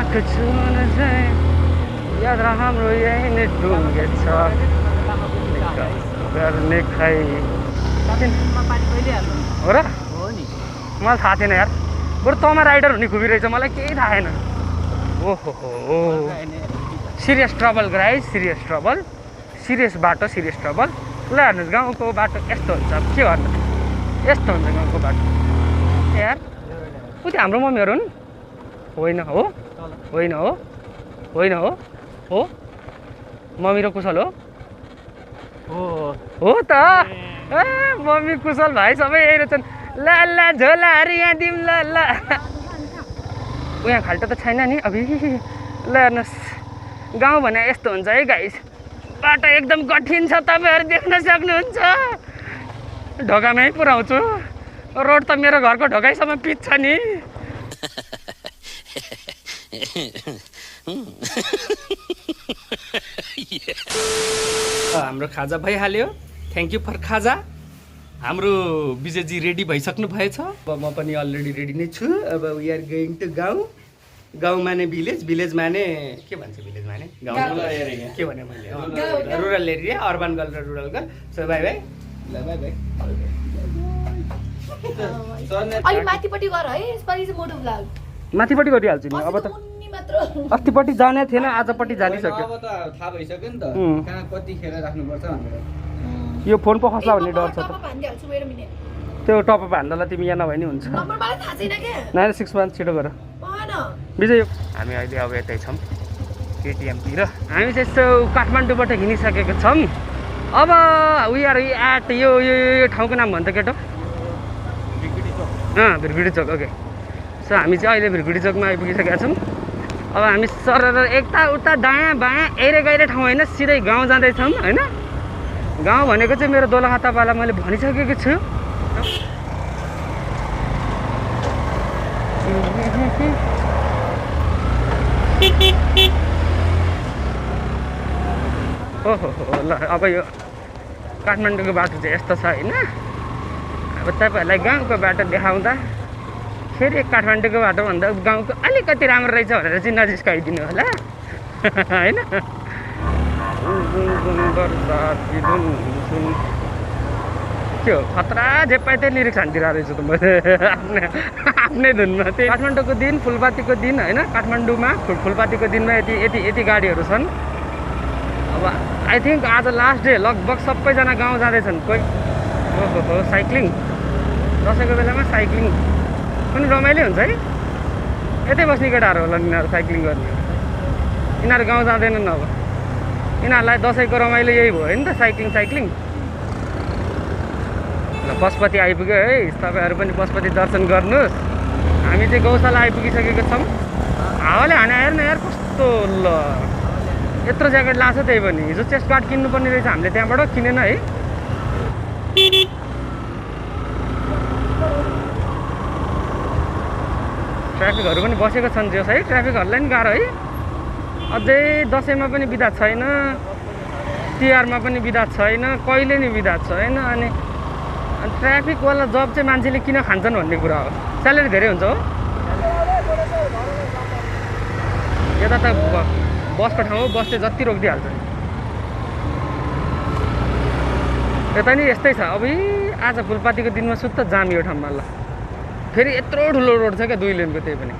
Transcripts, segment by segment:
छुन चाहिँ याद हाम्रो यही नै टुङ्गेछ गर्ने खै हो र मलाई थाहा थिएन यार बरु तँमा राइडर हुने खुबी रहेछ मलाई केही थाहा छैन ओहो serious trouble guys serious trouble serious बाटो सिरियस ट्रबल ल हेर्नुहोस् गाउँको बाटो यस्तो हुन्छ के गर्नु यस्तो हुन्छ गाउँको बाटो यार उति हाम्रो मम्मीहरू हुन् होइन हो होइन हो होइन हो हो मम्मी र कुशल हो हो त ए मम्मी कुशल भाइ सबै यही रहेछन् ल ल झोलाहरू यहाँ दिउँ ल ल ऊ यहाँ खाल्टो त छैन नि अभि ल हेर्नुहोस् गाउँ भने यस्तो हुन्छ है गाइस बाटो एकदम कठिन छ तपाईँहरू देख्न सक्नुहुन्छ ढोकामै पुऱ्याउँछु रोड त मेरो घरको ढोकाइसम्म पिच छ नि हाम्रो खाजा भइहाल्यो थ्याङ्क यू फर खाजा हाम्रो विजयजी रेडी भइसक्नु भएछ अब म पनि अलरेडी रेडी नै छु अब वी आर गोइङ टु गाउँ गाउँ माने भिलेज भिलेज माने के भन्छ भिलेज माने गाउँ के भने मैले रुरल एरिया अर्बन गर्ल र rural girl so by by ल बाई बाई अलि माथिपट्टि गर है यसपालि चाहिँ मोटो भ्लग माथिपट्टि गरिहाल्छु नि अब त अस्तिपट्टि जाने थिएन आजपट्टि जानिसक्यो अब त थाहा भइसक्यो नि त कहाँ कतिखेर राख्नुपर्छ भनेर यो फोन पो खस्ला भन्ने डर छ त हान्दिहाल्छु वेट अ मिनेट त्यो टपअप हान्दालाई तिमी यहाँ नभए नि हुन्छ नम्बर मलाई थाहा छैन के 961 छिटो गर भएन विजय हामी अहिले अब यतै छौँ केटिएमतिर हामी चाहिँ यस्तो काठमाडौँबाट हिँडिसकेको छौँ अब वी आर एट यो ठाउँको नाम भन्छ केटो भिरगुडी चोक ओके सो हामी चाहिँ अहिले भिरगुडी चोकमा आइपुगिसकेका छौँ अब हामी सरेर यता उता दायाँ बायाँ एरे गहिरे ठाउँ होइन सिधै गाउँ जाँदैछौँ होइन गाउँ भनेको चाहिँ मेरो दोलखा तपाईँलाई मैले भनिसकेको छु ओहो ल अब यो काठमाडौँको बाटो चाहिँ यस्तो छ होइन अब तपाईँहरूलाई गाउँको बाटो देखाउँदा फेरि काठमाडौँको बाटो भन्दा गाउँको अलिकति राम्रो रहेछ भनेर चाहिँ नजिस्काइदिनु होला होइन के हो खतरा जे पाइ त्यही लिरिक्स हान्दिरहेको रहेछु त मैले आफ्नै धुनमा त्यही काठमाडौँको दिन फुलपातीको दिन होइन काठमाडौँमा फुलपातीको दिनमा यति गाडीहरू छन् अब आई थिङ्क आज लास्ट डे लगभग सबैजना गाउँ जाँदैछन् कोही ओहो साइक्लिङ दसैँको बेलामा साइक्लिङ पनि रमाइलो हुन्छ है यतै बस्ने केटाहरू होला यिनीहरू साइक्लिङ गर्ने यिनीहरू गाउँ जाँदैनन् अब यिनीहरूलाई दसैँको रमाइलो यही भयो नि त साइक्लिङ ल पशुपति आइपुग्यो है तपाईँहरू पनि पशुपति दर्शन गर्नुहोस् हामी चाहिँ गौशाला आइपुगिसकेको छौँ हावाले हाने हेर्न यार कस्तो ल यत्रो ज्याकेट लान्छ त्यही पनि हिजो चेस्ट गार्ड किन्नुपर्ने रहेछ हामीले त्यहाँबाट किनेन है ट्राफिकहरू पनि बसेको छन् जोस् है ट्राफिकहरूलाई नि गाह्रो है अझै दसैँमा पनि बिदा छैन तिहारमा पनि बिदा छैन कहिले नि बिदा छैन अनि ट्राफिकवाला जब चाहिँ मान्छेले किन खान्छन् भन्ने कुरा हो स्यालेरी धेरै हुन्छ हो यता त बसको ठाउँ बसले जति रोकिदिइहाल्छ यता नि यस्तै छ अब आज फुलपातीको दिनमा सुत्त जाम यो ठाउँमा ल फेरि यत्रो ठुलो रोड छ क्या 2 लेनको त्यही पनि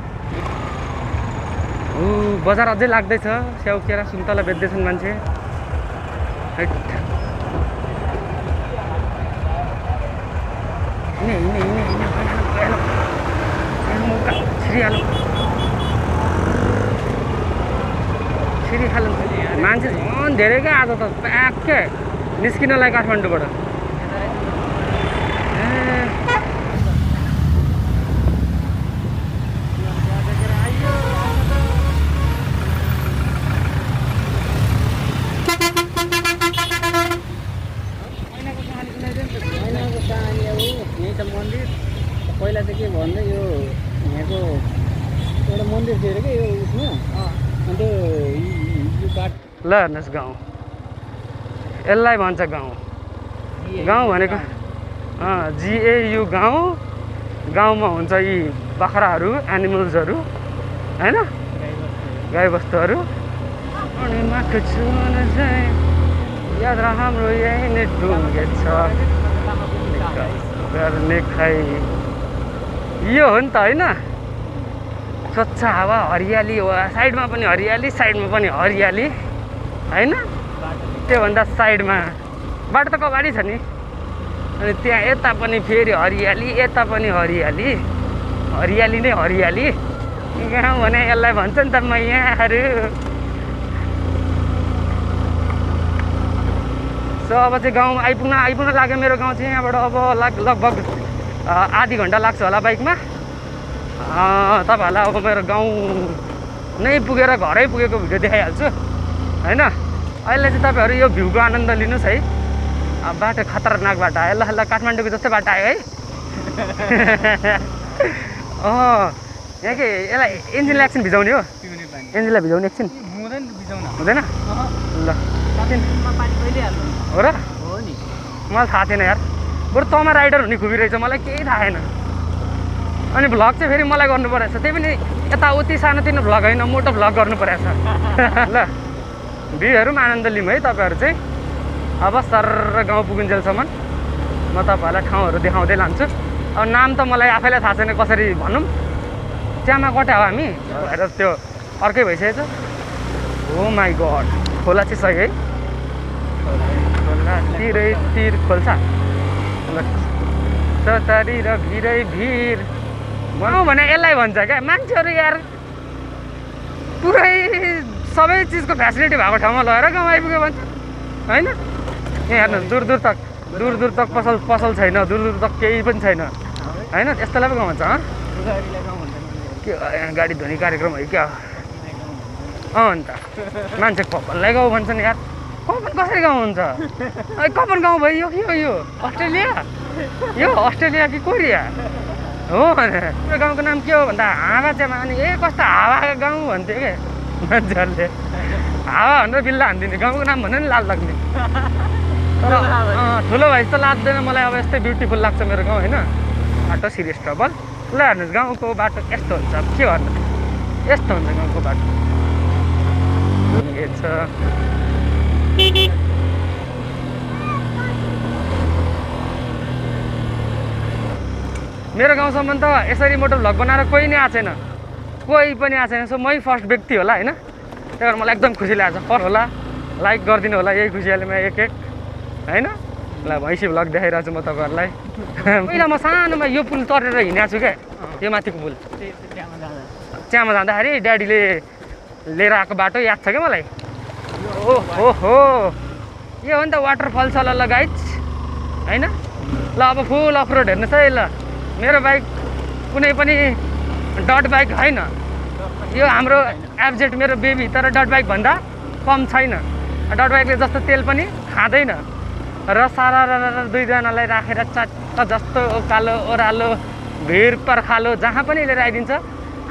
बजार अझै लाग्दैछ स्याउ केरा सुन्तला बेच्दैछन् मान्छे मान्छे झन् धेरै क्या आज त प्याक क्या निस्किनलाई काठमाडौँबाट मन्दिर पहिला चाहिँ के भन्दै यो यहाँको एउटा मन्दिर थियो अरे क्या यो उसमा अन्त यो बाटो ल हेर्नुहोस् गाउँ यसलाई भन्छ गाउँ गाउँ भनेको GAU गाउँ गाउँमा हुन्छ यी बाख्राहरू एनिमल्सहरू हैन गाईबस्तुहरू अनि माथि छुन चाहिँ याद हाम्रो यही नै ढुङ्गेछ गर्ने खै यो हो नि त होइन स्वच्छ हावा हरियाली हो साइडमा पनि हरियाली साइडमा पनि हरियाली होइन त्योभन्दा साइडमा बाटो त कगाडी छ नि अनि त्यहाँ यता पनि फेरि हरियाली यता पनि हरियाली हरियाली नै हरियाली गाउँ भने यसलाई भन्छ नि त मैयाहरू सो अब चाहिँ गाउँमा आइपुग्न लाग्यो मेरो गाउँ चाहिँ यहाँबाट अब लगभग आधी घन्टा लाग्छ होला बाइकमा तपाईँहरूलाई अब मेरो गाउँ नै पुगेर घरै पुगेको भिडियो देखाइहाल्छु होइन अहिले चाहिँ तपाईँहरू यो भ्यूको आनन्द लिनुहोस् है बाटो खतरनाक बाटो आयो ल काठमाडौँको जस्तै बाटो आयो है यहाँ के यसलाई इन्जिनलाई एकछिन भिजाउने हो इन्जिनलाई भिजाउने एकछिन हुँदैन ल हो र मलाई थाहा थिएन यार बरु तँमा राइडर हुने खुबी रहेछ मलाई केही थाहा छैन अनि भ्लग चाहिँ फेरि मलाई गर्नु परेछ त्यही पनि यताउति सानोतिनो भ्लग होइन मोटो भ्लग गर्नु परेछ ल भ्यूहरू पनि आनन्द लिउँ है तपाईँहरू चाहिँ अब सर गाउँ पुगिन्जेलसम्म म तपाईँहरूलाई ठाउँहरू देखाउँदै लान्छु अब नाम त मलाई आफैलाई थाहा छैन कसरी भनौँ च्यामा कट्या हो हामी भएर त्यो अर्कै भइसकेछ हो माई गड खोला चाहिँ सही है खोला तिरै तिर खोल्छ सतारी र भिरै भिर गाउँ भने यसलाई भन्छ क्या मान्छेहरू यार पुरै सबै चिजको फेसिलिटी भएको ठाउँमा लगेर गाउँ आइपुग्यो भन्छ होइन यहाँ हेर्नुहोस् दूर दूर तक पसल छैन दूर तक केही पनि छैन होइन यस्तोलाई पो गाउँ भन्छ के यहाँ गाडी धुने कार्यक्रम है क्या अन्त मान्छे कपनलाई गाउँ भन्छन् यार कपन कसरी गाउँ हुन्छ कपन गाउँ भयो यो अस्ट्रेलिया कि कोरिया हो भने गाउँको नाम के हो भन्दा हावा च्यामा अनि कस्तो हावाको गाउँ भन्थ्यो क्या मान्छेहरूले हावा भनेर बिल्ला हानिदिने गाउँको नाम भन्यो नि लाज लाग्ने तर ठुलो भए जस्तो लाग्दैन मलाई अब यस्तै ब्युटिफुल लाग्छ मेरो गाउँ होइन बाटो सिरियस ट्रबल ल हेर्नुहोस् गाउँको बाटो यस्तो हुन्छ के भन्नु यस्तो हुन्छ गाउँको बाटो मेरो गाउँसम्म त यसरी मोटो भ्लग बनाएर कोही नै आएको छैन कोही पनि आएको छैन सो मै फर्स्ट व्यक्ति होला होइन त्यही भएर मलाई एकदम खुसी लागेको छ फर्स्ट होला लाइक गरिदिनु होला यही खुसियालीमा एक होइन ल भैँसी भ्लग देखाइरहेको छु म तपाईँहरूलाई पहिला म सानोमा यो पुल तरेर हिँडेको छु क्या यो माथिको पुल च्यामा जाँदाखेरि ड्याडीले लिएर आएको बाटो याद छ क्या मलाई ओहो यो हो नि त वाटरफल छ ल गाइज होइन ल अब फुल अफ रोड हेर्नुहोस् है ल मेरो बाइक कुनै पनि डट बाइक होइन यो हाम्रो एफजेड मेरो बेबी तर डट बाइक भन्दा कम छैन डट बाइकले जस्तो तेल पनि खाँदैन र सारा दुईजनालाई राखेर चट्ट जस्तो उकालो ओह्रालो भिर पर्खालो जहाँ पनि लिएर आइदिन्छ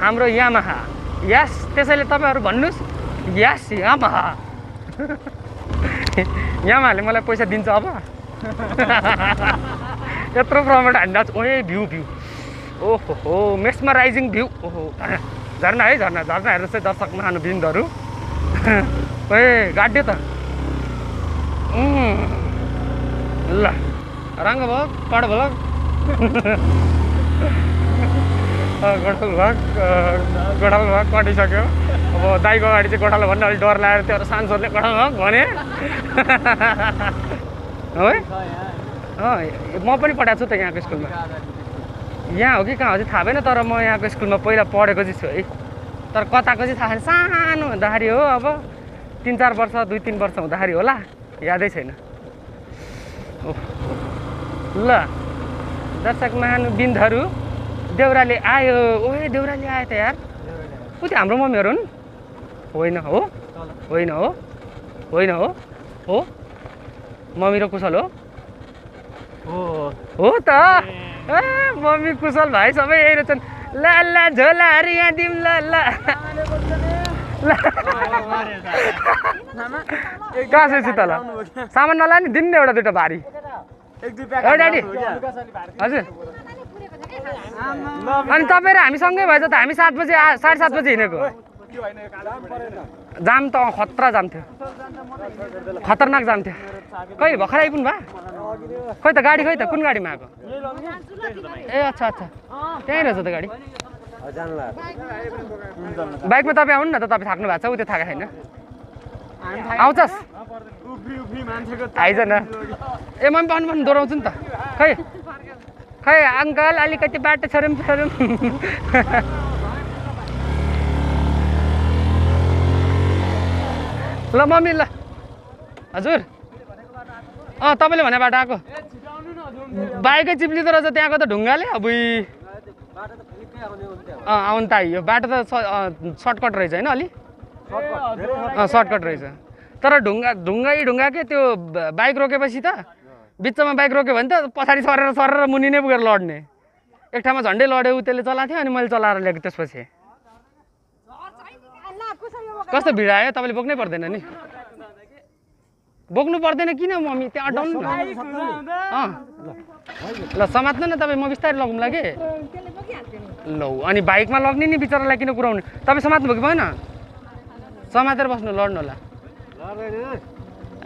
हाम्रो यामाहा यस त्यसैले तपाईँहरू भन्नुहोस् यस यामाहा यामाहाले मलाई पैसा दिन्छ अब यत्रो प्रमोट हान्दा ओए भ्यू ओहो मेस्मराइजिङ भ्यू ओहो झर्ना है झर्ना हेर्नुहोस् है दर्शक महानुबिन्दहरू ओए गाड्यो त ल रङ्ग भयो कड भलक गोठालो भाग कटिसक्यो अब दाइको अगाडि चाहिँ गोठालो भन्ने अलिक डर लागेर त्यो सान्सोरले गोठालो भाग भने है म पनि पठाएको छु त यहाँको स्कुलमा यहाँ हो कि कहाँ हो चाहिँ थाहा भएन तर म यहाँको स्कुलमा पहिला पढेको चाहिँ छु है तर कताको चाहिँ थाहा छैन सानो हुँदाखेरि हो अब 3-4 वर्ष 2-3 वर्ष हुँदाखेरि होला यादै छैन ल दर्शक महानुबिन्दहरू देउराली आयो ओए देउराली आयो त यार उति हाम्रो मम्मीहरू हुन् होइन हो मम्मी र कुशल हो त ए मम्मी कुशल भाइ सबै यही रहेछन् ल झोलाहरू यहाँ दिउँ ल कहाँ छ त ल सामान नला नि दिनु एउटा दुइटा भारी ड्याडी हजुर अनि तपाईँ र हामी सँगै भएछ त हामी 7 बजे 7:30 बजे हिँडेको जाम त खतरा जाम थियो खतरनाक जाम थियो खै भर्खर आइपुग्नु भा खै त गाडी खै त कुन गाडीमा आएको ए अच्छा अच्छा त्यहीँ रहेछ त गाडी बाइकमा तपाईँ आउनु न त तपाईँ थाक्नु भएको छ उ त्यो थाहा छैन आउँछस् आइज न ए म पनि भन्नु दोहोऱ्याउँछु नि त खै खै अङ्कल अलिकति बाटो छोरौँ छोरौँ ल मम्मी ल हजुर तपाईँले भने बाटो आएको बाइकै चिप्लिँदो रहेछ त्यहाँको त ढुङ्गाले अबुई आउनु त आइयो बाटो त सर्टकट रहेछ होइन अलि सर्टकट रहेछ तर ढुङ्गा के त्यो बाइक रोकेपछि त बिचमा बाइक रोक्यो भने त पछाडि सरेर मुनि नै पुगेर लड्ने एक ठाउँमा झन्डै लड्यो उ त्यसले चलाएको थियो अनि मैले चलाएर ल्याएको त्यसपछि कस्तो भिड आयो तपाईँले बोक्नै पर्दैन नि बोक्नु पर्दैन किन मम्मी त्यहाँ अटाउनु ल समात्नु न तपाईँ म बिस्तारै लगौँला कि लौ अनि बाइकमा लग्ने नि बिचरालाई किन कुराउने तपाईँ समात्नु भयो कि भएन समातेर बस्नु लड्नु होला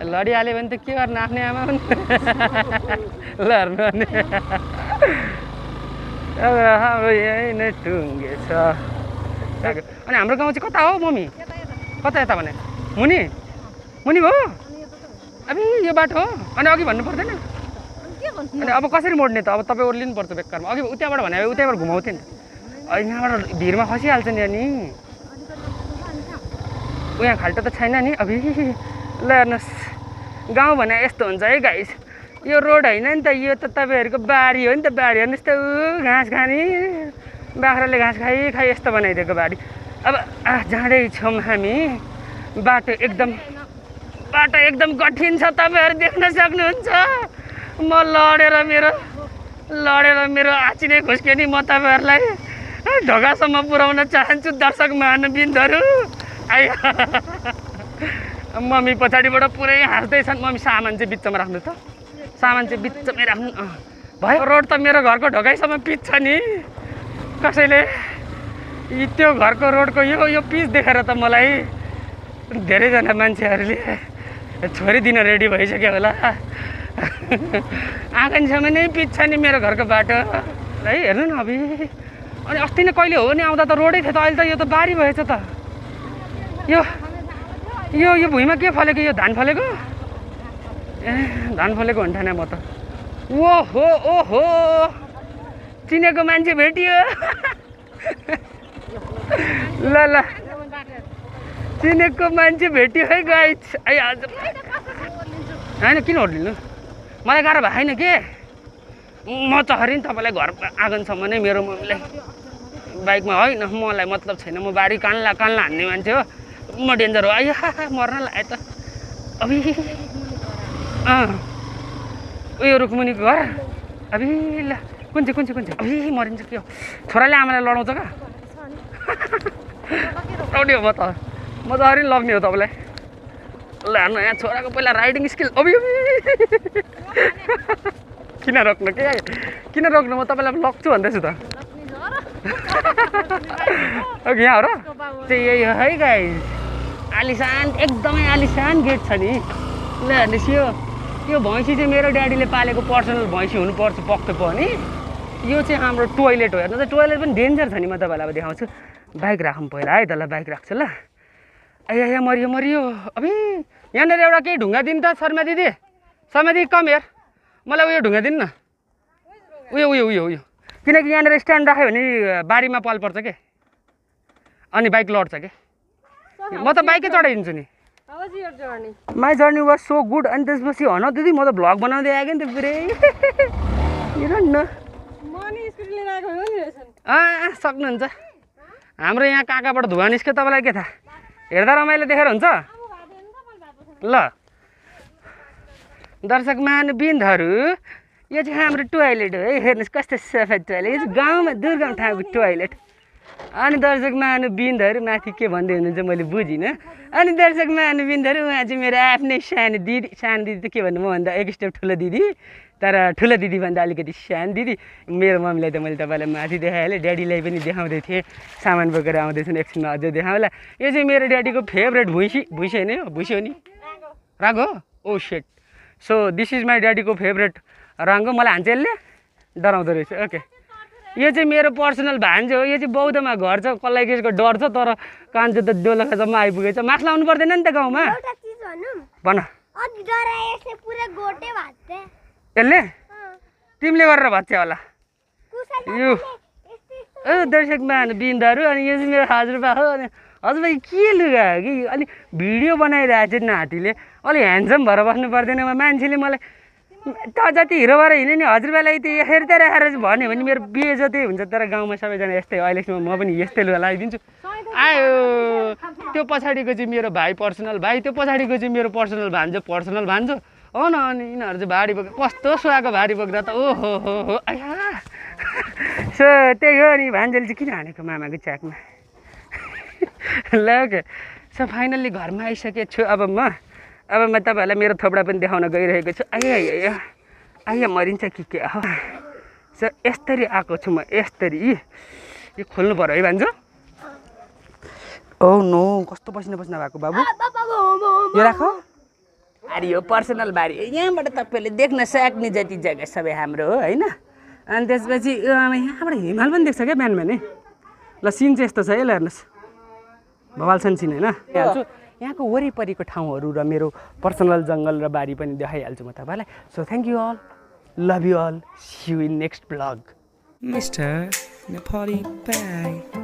लडिहाल्यो भने त के गर्नु आफ्नै आमा लड्नु भने यही नै टुङ्गेछ अनि हाम्रो गाउँ चाहिँ कता हो मम्मी कता यता भने मुनि मुनि भयो अब यो बाटो हो अनि अघि भन्नु पर्दैन अनि अब कसरी मोड्ने त अब तपाईँ ओर्लिनु पर्छ बेकारमा अघि उताबाट भने उताबाट घुमाउँथ्यो नि त यहाँबाट भिरमा खसिहाल्छ नि अनि यहाँ खाल्टो त छैन नि अभि ल हेर्नुहोस् गाउँ भने यस्तो हुन्छ है गाइस यो रोड होइन नि त यो त तपाईँहरूको बारी हो नि त बारी हेर्नुहोस् त घाँस खाने बाख्राले घाँस खाइ यस्तो बनाइदिएको बारी अब जाँदैछौँ हामी बाटो एकदम कठिन छ तपाईँहरू देख्न सक्नुहुन्छ म लडेर मेरो आँची नै खुस्क्यो नि म तपाईँहरूलाई ढोकासम्म पुर्याउन चाहन्छु दर्शक महानुबिन्दहरू आयो मम्मी पछाडिबाट पुरै हाँस्दैछन् मम्मी सामान चाहिँ बिचमा राख्नु त सामान चाहिँ बिचमै राख्नु भयो रोड त मेरो घरको ढोकाइसम्म पिच छ नि कसैले त्यो घरको रोडको यो पिच देखेर त मलाई धेरैजना मान्छेहरूले छोडिदिन रेडी भइसक्यो होला आँगनसम्म नै पिच छ नि मेरो घरको बाटो है हेर्नु न अभि अनि अस्ति नै कहिले हो नि आउँदा त रोडै थियो त अहिले त यो त बारी भएछ त यो भुइँमा के फलेको यो धान फलेको ए धान फलेको हुन्थेन म त ओहो चिनेको मान्छे भेटियो ल चिनेको मान्छे भेट्यो है गाइस आज होइन किन ओर्लिनु मलाई गाह्रो भएन के म चहरी नि तपाईँलाई घर आँगनसम्म नै मेरो मम्मीलाई बाइकमा होइन मलाई मतलब छैन म बारी कान्ला हान्ने मान्छे हो म डेन्जर हो आइया मर्न लाग्यो त अभि उयो रुखमुनिको घर अभि ल कुन चाहिँ अभि मरिन्छ के हो छोराले आमालाई लडाउँछ का लड्यो म त अरू लग्ने हो तपाईँलाई ल हेर्नु यहाँ छोराको पहिला राइडिङ स्किल अभि किन रोक्नु म तपाईँलाई लग्छु भन्दैछु त यहाँ हो र त्यही यही हो है गाइस आलिसान एकदमै आलिसान गेट छ नि ल हेर्नुहोस् यो भैँसी चाहिँ मेरो ड्याडीले पालेको पर्सनल भैँसी हुनुपर्छ पक्कै पनि यो चाहिँ हाम्रो टोइलेट हो हेर्नु त टोइलेट पनि डेन्जर छ नि म तपाईँलाई अब देखाउँछु बाइक राखौँ पहिला है त ल बाइक राख्छु ल आइया मरियो अबे यहाँनिर एउटा केही ढुङ्गा दिनु त शर्मा दिदी कम हेर मलाई उयो ढुङ्गा दिनु न उयो किनकि यहाँनिर स्ट्यान्ड राख्यो भने बारीमा पाल पर्छ के अनि बाइक लड्छ के म त बाइकै चढाइदिन्छु नि my journey was so good अनि त्यसपछि हन दिदी म त भ्लग बनाउँदै आएको नि त पुरै हेर न सक्नुहुन्छ हाम्रो यहाँ काकाबाट धुवा निस्क्यो तपाईँलाई के थाहा हेर्दा रमाइलो देखेर हुन्छ ल दर्शक महानुबिन्दहरू यो चाहिँ हाम्रो टोइलेट हो है हेर्नुहोस् कस्तो सफा टोइलेट गाउँमा दुर्गम ठाउँको टोइलेट अनि दर्शक महानुबिन्दहरू माथि के भन्दै हुनुहुन्छ मैले बुझिनँ। अनि दर्शक महानुबिन्दहरू उहाँ चाहिँ मेरो आफ्नै सानो दिदी त के भन्नु मभन्दा एक स्टेप ठुलो दिदी, तर ठुलो दिदीभन्दा अलिकति सानो दिदी। मेरो मम्मीलाई त मैले तपाईँलाई माथि देखाइहालेँ, ड्याडीलाई पनि देखाउँदै थिएँ, सामान बोकेर आउँदैछन्, एकछिनमा अझै देखाउँला। यो चाहिँ मेरो ड्याडीको फेभरेट भुइँ होइन हो, भुइँ हो नि, रागो ओ सेट। सो दिस इज माई ड्याडीको फेभरेट राङ्गो। मलाई हान्छ यसले, डराउँदो रहेछ। ओके, यो चाहिँ मेरो पर्सनल भान्जो हो। यो चाहिँ बौद्धमा घर छ, कसलाई केसको डर छ, तर कान्छो त दोलखासम्म आइपुगेछ। मास्क लाउनु पर्दैन नि त गाउँमा। भन यसले तिमीले गरेर भन्छ होला यो। दर्शक महानुबिन्दहरू, अनि यो चाहिँ मेरो हजुरबा हो। अनि हजुरबा के लुगा हो कि अलिक भिडियो बनाइरहेको छ नातिले, अलिक ह्यान्डसम भएर बस्नु पर्दैन। मान्छेले मलाई त जति हिरो भएर हिँड्यो नि हजुरबालाई त हेर्दै राखेर भन्यो भने मेरो बिहे जति हुन्छ। तर गाउँमा सबैजना यस्तै, अहिलेसम्म म पनि यस्तै लुगा लगाइदिन्छु। आयो त्यो पछाडिको चाहिँ मेरो भाइ पर्सनल भाइ, त्यो पछाडिको चाहिँ मेरो पर्सनल भान्जो हो न। अनि यिनीहरू चाहिँ भारी बोक्दा कस्तो सुहाएको भारी बोक्दा त ओहो हो आया। सो त्यही हो। अनि भान्जेले चाहिँ किन हानेको मामाको च्याकमा ल। ओके, सो फाइनल्ली घरमा आइसकेको छु। अब म तपाईँहरूलाई मेरो थोपडा पनि देखाउन गइरहेको छु। आइया मरिन्छ कि हो। सो यस्तरी आएको छु म, यस्तरी। यो खोल्नु पऱ्यो है भान्जो। ओ नो, कस्तो पसिना भएको बाबु। यो राख। अरे यो पर्सनल बारी, यहाँबाट तपाईँले देख्न सक्ने जति जग्गा सबै हाम्रो हो होइन। अनि त्यसपछि यहाँबाट हिमाल पनि देख्छ क्या बिहान बिहानै। ल सिन चाहिँ यस्तो छ है, ल हेर्नुहोस्, भवालसन सिन होइन। हाल्छु यहाँको वरिपरिको ठाउँहरू र मेरो पर्सनल जङ्गल र बारी पनि देखाइहाल्छु म तपाईँलाई। So thank you all, love you all, see you in next blog. Mister Nepali by.